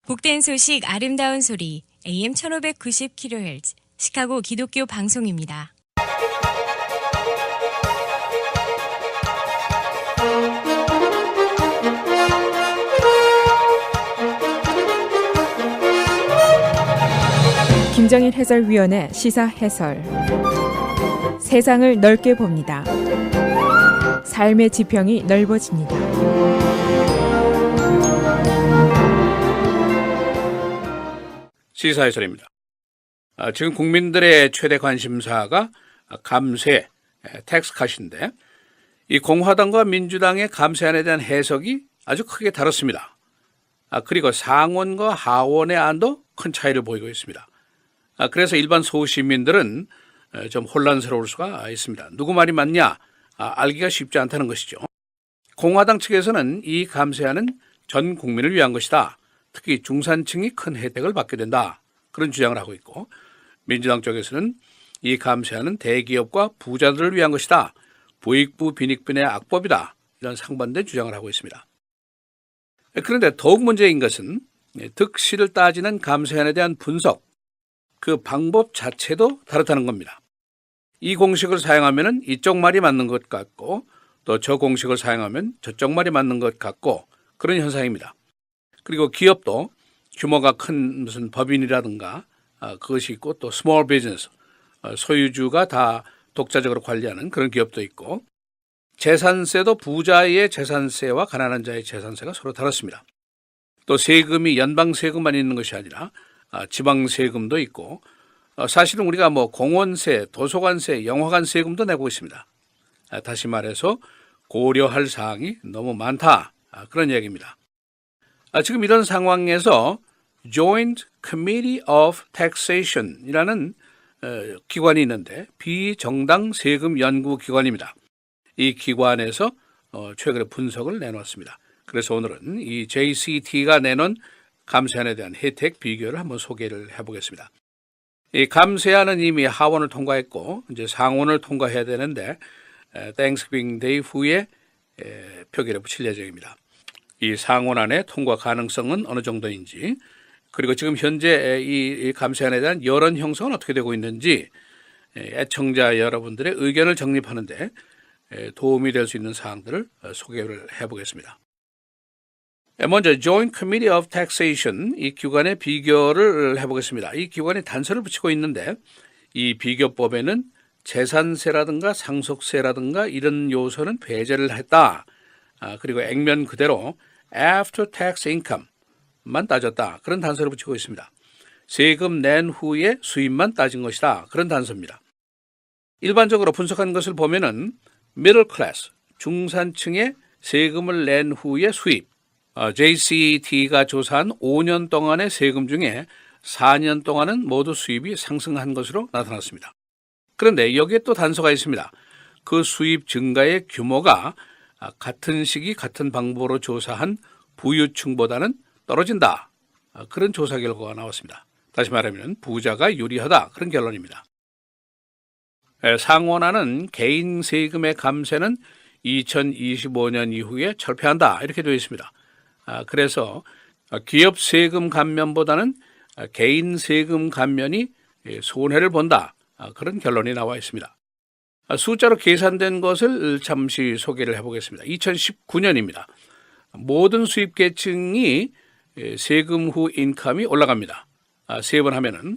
복된 소식 아름다운 소리 AM 1590kHz 시카고 기독교 방송입니다. 김정일 해설위원의 시사 해설. 세상을 넓게 봅니다. 삶의 지평이 넓어집니다. 시사 해설입니다. 지금 국민들의 최대 관심사가 감세, 텍스컷인데 이 공화당과 민주당의 감세안에 대한 해석이 아주 크게 다릅니다. 그리고 상원과 하원의 안도 큰 차이를 보이고 있습니다. 그래서 일반 소시민들은 좀 혼란스러울 수가 있습니다. 누구 말이 맞냐 알기가 쉽지 않다는 것이죠. 공화당 측에서는 이 감세안은 전 국민을 위한 것이다. 특히 중산층이 큰 혜택을 받게 된다. 그런 주장을 하고 있고 민주당 쪽에서는 이 감세안은 대기업과 부자들을 위한 것이다. 부익부 빈익빈의 악법이다. 이런 상반된 주장을 하고 있습니다. 그런데 더욱 문제인 것은 득실을 따지는 감세안에 대한 분석, 그 방법 자체도 다르다는 겁니다. 이 공식을 사용하면 이쪽 말이 맞는 것 같고 또 저 공식을 사용하면 저쪽 말이 맞는 것 같고 그런 현상입니다. 그리고 기업도 규모가 큰 무슨 법인이라든가 그것이 있고 또 스몰 비즈니스, 소유주가 다 독자적으로 관리하는 그런 기업도 있고 재산세도 부자의 재산세와 가난한 자의 재산세가 서로 다릅니다. 또 세금이 연방 세금만 있는 것이 아니라 지방 세금도 있고 사실은 우리가 공원세, 도서관세, 영화관 세금도 내고 있습니다. 다시 말해서 고려할 사항이 너무 많다. 그런 얘기입니다. 지금 이런 상황에서 Joint Committee of Taxation이라는 기관이 있는데 비정당 세금 연구 기관입니다. 이 기관에서 최근에 분석을 내놓았습니다. 그래서 오늘은 이 JCT가 내놓은 감세안에 대한 혜택 비교를 한번 소개를 해보겠습니다. 이 감세안은 이미 하원을 통과했고 이제 상원을 통과해야 되는데 Thanksgiving Day 후에 표결에 붙일 예정입니다. 이 상원안의 통과 가능성은 어느 정도인지 그리고 지금 현재 이 감세안에 대한 여론 형성은 어떻게 되고 있는지 애청자 여러분들의 의견을 정립하는 데 도움이 될 수 있는 사항들을 소개를 해보겠습니다. 먼저 Joint Committee of Taxation 이 기관의 비교를 해보겠습니다. 이 기관이 단서를 붙이고 있는데 이 비교법에는 재산세라든가 상속세라든가 이런 요소는 배제를 했다. 그리고 액면 그대로 after tax income만 따졌다. 그런 단서를 붙이고 있습니다. 세금 낸 후에 수입만 따진 것이다. 그런 단서입니다. 일반적으로 분석한 것을 보면은 middle class, 중산층의 세금을 낸 후에 수입, JCT가 조사한 5년 동안의 세금 중에 4년 동안은 모두 수입이 상승한 것으로 나타났습니다. 그런데 여기에 또 단서가 있습니다. 그 수입 증가의 규모가 같은 시기 같은 방법으로 조사한 부유층보다는 떨어진다. 그런 조사 결과가 나왔습니다. 다시 말하면 부자가 유리하다. 그런 결론입니다. 상원안은 개인 세금의 감세는 2025년 이후에 철폐한다. 이렇게 되어 있습니다. 그래서 기업 세금 감면보다는 개인 세금 감면이 손해를 본다. 그런 결론이 나와 있습니다. 숫자로 계산된 것을 잠시 소개를 해보겠습니다. 2019년입니다. 모든 수입 계층이 세금 후 인컴이 올라갑니다. 세 번 하면은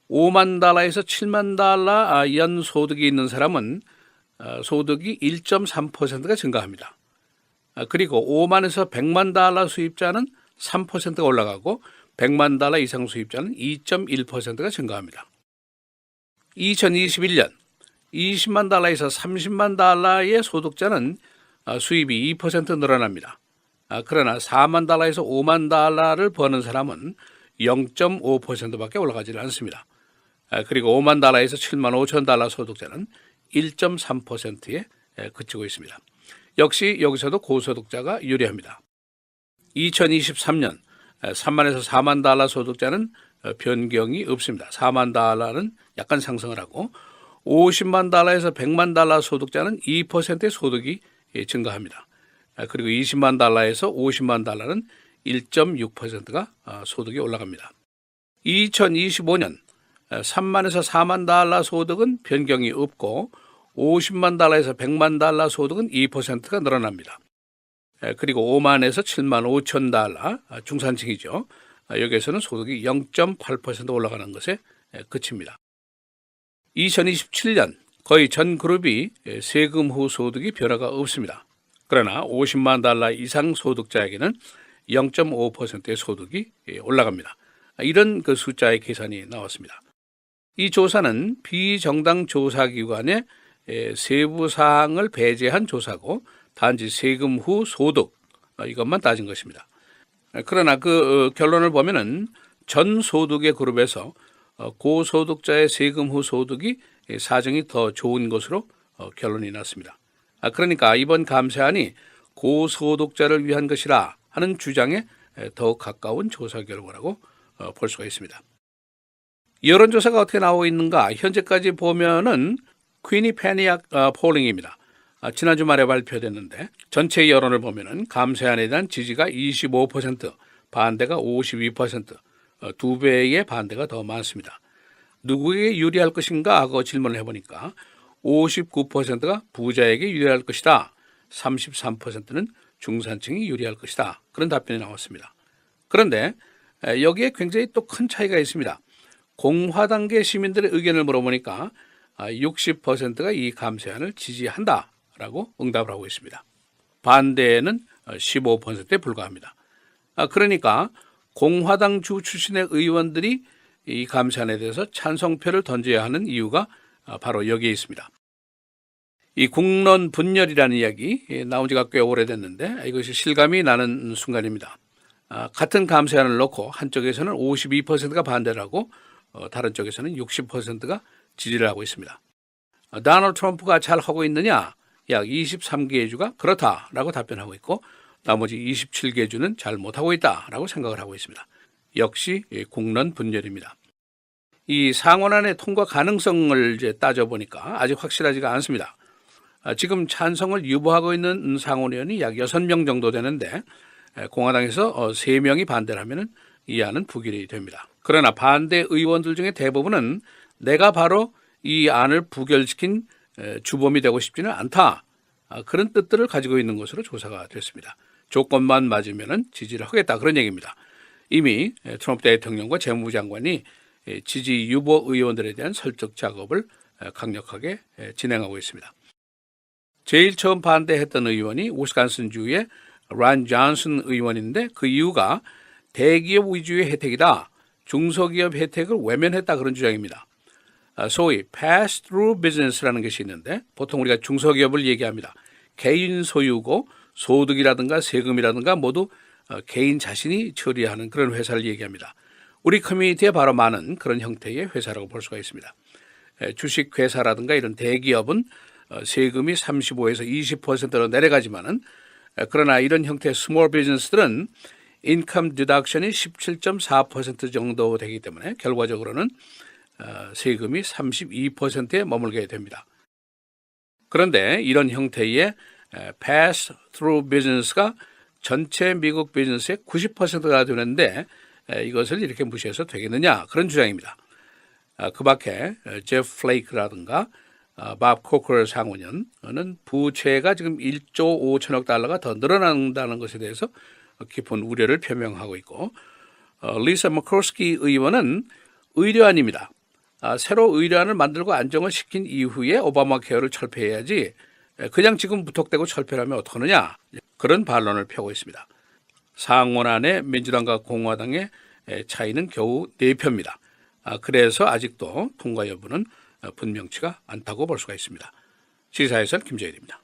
5만 달러에서 7만 달러 연 소득이 있는 사람은 소득이 1.3%가 증가합니다. 그리고 5만에서 100만 달러 수입자는 3%가 올라가고 100만 달러 이상 수입자는 2.1%가 증가합니다. 2021년 20만 달러에서 30만 달러의 소득자는 수입이 2% 늘어납니다. 그러나 4만 달러에서 5만 달러를 버는 사람은 0.5%밖에 올라가지 않습니다. 그리고 5만 달러에서 7만 5천 달러 소득자는 1.3%에 그치고 있습니다. 역시 여기서도 고소득자가 유리합니다. 2023년 3만에서 4만 달러 소득자는 변경이 없습니다. 4만 달러는 약간 상승을 하고 50만 달러에서 100만 달러 소득자는 2%의 소득이 증가합니다. 그리고 20만 달러에서 50만 달러는 1.6%가 소득이 올라갑니다. 2025년 3만에서 4만 달러 소득은 변경이 없고 50만 달러에서 100만 달러 소득은 2%가 늘어납니다. 그리고 5만에서 7만 5천 달러 중산층이죠. 여기에서는 소득이 0.8% 올라가는 것에 그칩니다. 2027년 거의 전 그룹이 세금 후 소득이 변화가 없습니다. 그러나 50만 달러 이상 소득자에게는 0.5%의 소득이 올라갑니다. 이런 그 숫자의 계산이 나왔습니다. 이 조사는 비정당 조사기관의 세부 사항을 배제한 조사고 단지 세금 후 소득 이것만 따진 것입니다. 그러나 그 결론을 보면은 전 소득의 그룹에서 고소득자의 세금 후 소득이 사정이 더 좋은 것으로 결론이 났습니다. 그러니까 이번 감세안이 고소득자를 위한 것이라 하는 주장에 더욱 가까운 조사 결과라고 볼 수가 있습니다. 여론조사가 어떻게 나오고 있는가? 현재까지 보면은 퀴니페니악 폴링입니다. 지난 주말에 발표됐는데 전체 여론을 보면은 감세안에 대한 지지가 25%, 반대가 52%, 2배의 반대가 더 많습니다. 누구에게 유리할 것인가 하고 질문을 해보니까 59%가 부자에게 유리할 것이다. 33%는 중산층이 유리할 것이다. 그런 답변이 나왔습니다. 그런데 여기에 굉장히 또 큰 차이가 있습니다. 공화당계 시민들의 의견을 물어보니까 60%가 이 감세안을 지지한다라고 응답을 하고 있습니다. 반대는 15%에 불과합니다. 그러니까 공화당 주 출신의 의원들이 이 감세안에 대해서 찬성표를 던져야 하는 이유가 바로 여기에 있습니다. 이 국론 분열이라는 이야기 나온 지가 꽤 오래됐는데 이것이 실감이 나는 순간입니다. 같은 감세안을 놓고 한쪽에서는 52%가 반대를 하고 다른 쪽에서는 60%가 지지를 하고 있습니다. 도널드 트럼프가 잘 하고 있느냐? 약 23개 주가 그렇다라고 답변하고 있고 나머지 27개 주는 잘 못하고 있다라고 생각을 하고 있습니다. 역시 국론 분열입니다. 이 상원안의 통과 가능성을 이제 따져보니까 아직 확실하지가 않습니다. 지금 찬성을 유보하고 있는 상원의원이 약 6명 정도 되는데 공화당에서 3명이 반대를 하면 이 안은 부결이 됩니다. 그러나 반대 의원들 중에 대부분은 내가 바로 이 안을 부결시킨 주범이 되고 싶지는 않다. 그런 뜻들을 가지고 있는 것으로 조사가 됐습니다. 조건만 맞으면 지지를 하겠다. 그런 얘기입니다. 이미 트럼프 대통령과 재무부 장관이 지지 유보 의원들에 대한 설득 작업을 강력하게 진행하고 있습니다. 제일 처음 반대했던 의원이 위스콘신주의 란 존슨 의원인데 그 이유가 대기업 위주의 혜택이다. 중소기업 혜택을 외면했다 그런 주장입니다. 소위 pass-through business라는 것이 있는데 보통 우리가 중소기업을 얘기합니다. 개인 소유고 소득이라든가 세금이라든가 모두 개인 자신이 처리하는 그런 회사를 얘기합니다. 우리 커뮤니티에 바로 많은 그런 형태의 회사라고 볼 수가 있습니다. 주식회사라든가 이런 대기업은 세금이 35에서 20%로 내려가지만은 그러나 이런 형태의 스몰 비즈니스들은 인컴 디덕션이 17.4% 정도 되기 때문에 결과적으로는 세금이 32%에 머물게 됩니다. 그런데 이런 형태의 pass through business가 전체 미국 비즈니스의 90%가 되는데 이것을 이렇게 무시해서 되겠느냐 그런 주장입니다. 그 밖에 제프 플레이크라든가 밥 코커 상원의원은 부채가 지금 1조 5천억 달러가 더 늘어난다는 것에 대해서 깊은 우려를 표명하고 있고 리사 머커스키 의원은 의료안입니다. 새로 의료안을 만들고 안정을 시킨 이후에 오바마 케어를 철폐해야지 그냥 지금 무턱대고 철폐를 하면 어떡하느냐 그런 반론을 펴고 있습니다. 상원안의 민주당과 공화당의 차이는 겨우 4표입니다. 그래서 아직도 통과 여부는 분명치가 않다고 볼 수가 있습니다. 시사해설 김재일입니다.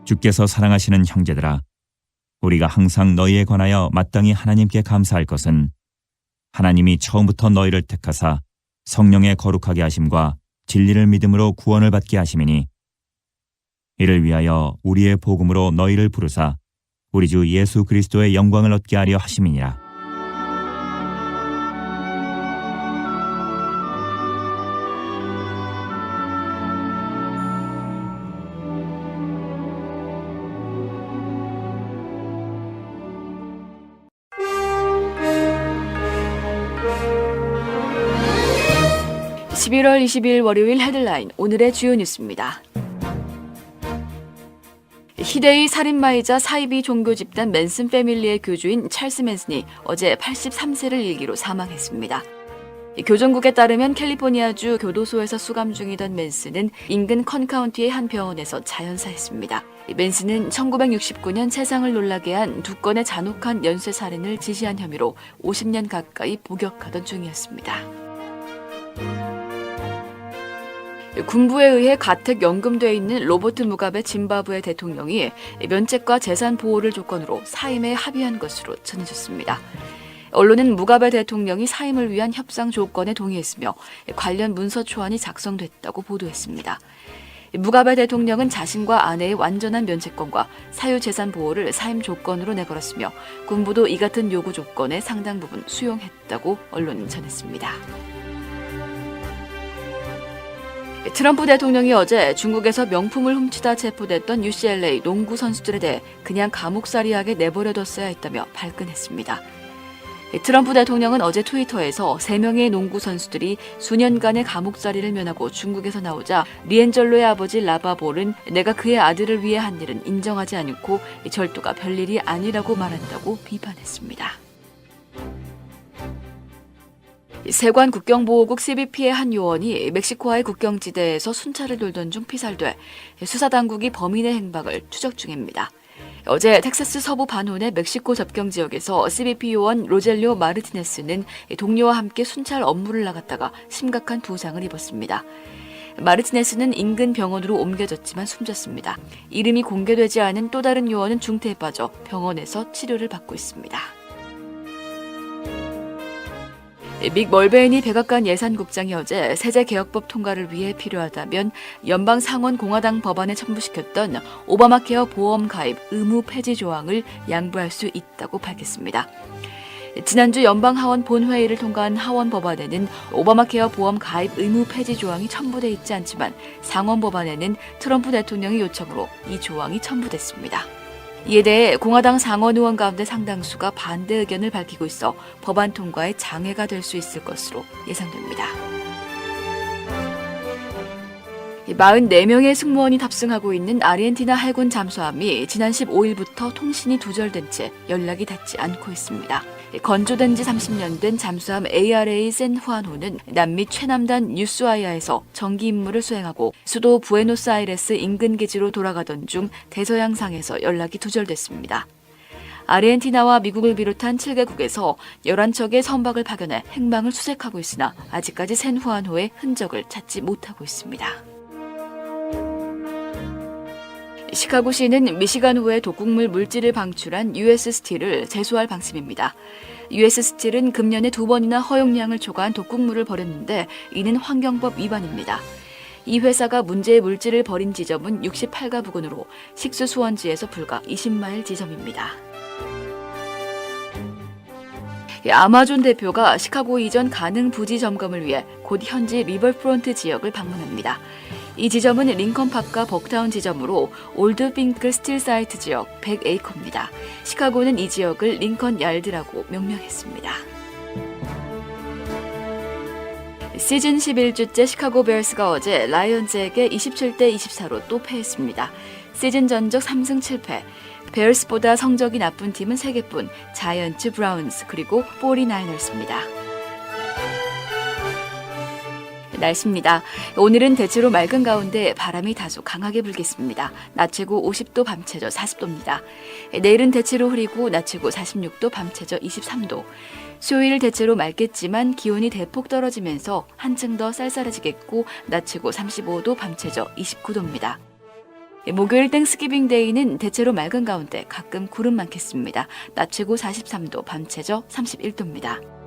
주께서 사랑하시는 형제들아, 우리가 항상 너희에 관하여 마땅히 하나님께 감사할 것은 하나님이 처음부터 너희를 택하사 성령의 거룩하게 하심과 진리를 믿음으로 구원을 받게 하심이니 이를 위하여 우리의 복음으로 너희를 부르사 우리 주 예수 그리스도의 영광을 얻게 하려 하심이니라. (11월 20일) 월요일 헤드라인, 오늘의 주요 뉴스입니다. 희대의 살인마이자 사이비 종교 집단 맨슨 패밀리의 교주인 찰스 맨슨이 어제 83세를 일기로 사망했습니다. 교정국에 따르면 캘리포니아주 교도소에서 수감 중이던 맨슨은 인근 컨 카운티의 한 병원에서 자연사했습니다. 맨슨은 1969년 세상을 놀라게 한 2건의 잔혹한 연쇄 살인을 지시한 혐의로 50년 가까이 복역하던 중이었습니다. 군부에 의해 가택 연금돼 있는 로버트 무가베 짐바브웨 대통령이 면책과 재산 보호를 조건으로 사임에 합의한 것으로 전해졌습니다. 언론은 무가베 대통령이 사임을 위한 협상 조건에 동의했으며 관련 문서 초안이 작성됐다고 보도했습니다. 무가베 대통령은 자신과 아내의 완전한 면책권과 사유재산 보호를 사임 조건으로 내걸었으며 군부도 이 같은 요구 조건의 상당 부분 수용했다고 언론은 전했습니다. 트럼프 대통령이 어제 중국에서 명품을 훔치다 체포됐던 UCLA 농구 선수들에 대해 그냥 감옥살이하게 내버려뒀어야 했다며 발끈했습니다. 트럼프 대통령은 어제 트위터에서 3명의 농구 선수들이 수년간의 감옥살이를 면하고 중국에서 나오자 리엔젤로의 아버지 라바볼은 내가 그의 아들을 위해 한 일은 인정하지 않고 절도가 별일이 아니라고 말한다고 비판했습니다. 세관 국경보호국 CBP의 한 요원이 멕시코와의 국경지대에서 순찰을 돌던 중 피살돼 수사당국이 범인의 행방을 추적 중입니다. 어제 텍사스 서부 반혼의 멕시코 접경 지역에서 CBP 요원 로젤리오 마르티네스는 동료와 함께 순찰 업무를 나갔다가 심각한 부상을 입었습니다. 마르티네스는 인근 병원으로 옮겨졌지만 숨졌습니다. 이름이 공개되지 않은 또 다른 요원은 중태에 빠져 병원에서 치료를 받고 있습니다. 믹 멀베인이 백악관 예산국장이 어제 세제개혁법 통과를 위해 필요하다면 연방 상원 공화당 법안에 첨부시켰던 오바마 케어 보험 가입 의무 폐지 조항을 양보할 수 있다고 밝혔습니다. 지난주 연방 하원 본회의를 통과한 하원 법안에는 오바마 케어 보험 가입 의무 폐지 조항이 첨부돼 있지 않지만 상원 법안에는 트럼프 대통령의 요청으로 이 조항이 첨부됐습니다. 이에 대해 공화당 상원 의원 가운데 상당수가 반대 의견을 밝히고 있어 법안 통과에 장애가 될 수 있을 것으로 예상됩니다. 44명의 승무원이 탑승하고 있는 아르헨티나 해군 잠수함이 지난 15일부터 통신이 두절된 채 연락이 닿지 않고 있습니다. 건조된 지 30년 된 잠수함 ARA 샌후안호는 남미 최남단 유스와이아에서 정기 임무를 수행하고 수도 부에노스아이레스 인근 기지로 돌아가던 중 대서양상에서 연락이 두절됐습니다. 아르헨티나와 미국을 비롯한 7개국에서 11척의 선박을 파견해 행방을 수색하고 있으나 아직까지 샌후안호의 흔적을 찾지 못하고 있습니다. 시카고시는 미시간호의 독극물 물질을 방출한 US 스틸을 제소할 방침입니다. US 스틸은 금년에 2번이나 허용량을 초과한 독극물을 버렸는데 이는 환경법 위반입니다. 이 회사가 문제의 물질을 버린 지점은 68가 부근으로 식수 수원지에서 불과 20마일 지점입니다. 아마존 대표가 시카고 이전 가능 부지 점검을 위해 곧 현지 리버프론트 지역을 방문합니다. 이 지점은 링컨팝과 벅타운 지점으로 올드 핑크 스틸 사이트 지역 100에이커입니다. 시카고는 이 지역을 링컨 yar드라고 명명했습니다. 시즌 11주째 시카고 베어스가 어제 라이언즈에게 27대 24로 또 패했습니다. 시즌 전적 3승 7패. 베어스보다 성적이 나쁜 팀은 3개뿐, 자이언츠, 브라운스, 그리고 49ers입니다. 날씨입니다. 오늘은 대체로 맑은 가운데 바람이 다소 강하게 불겠습니다. 낮 최고 50도, 밤 최저 40도입니다. 내일은 대체로 흐리고 낮 최고 46도, 밤 최저 23도. 수요일 대체로 맑겠지만 기온이 대폭 떨어지면서 한층 더 쌀쌀해지겠고 낮 최고 35도, 밤 최저 29도입니다. 목요일 땡스기빙 데이는 대체로 맑은 가운데 가끔 구름 많겠습니다. 낮 최고 43도, 밤 최저 31도입니다.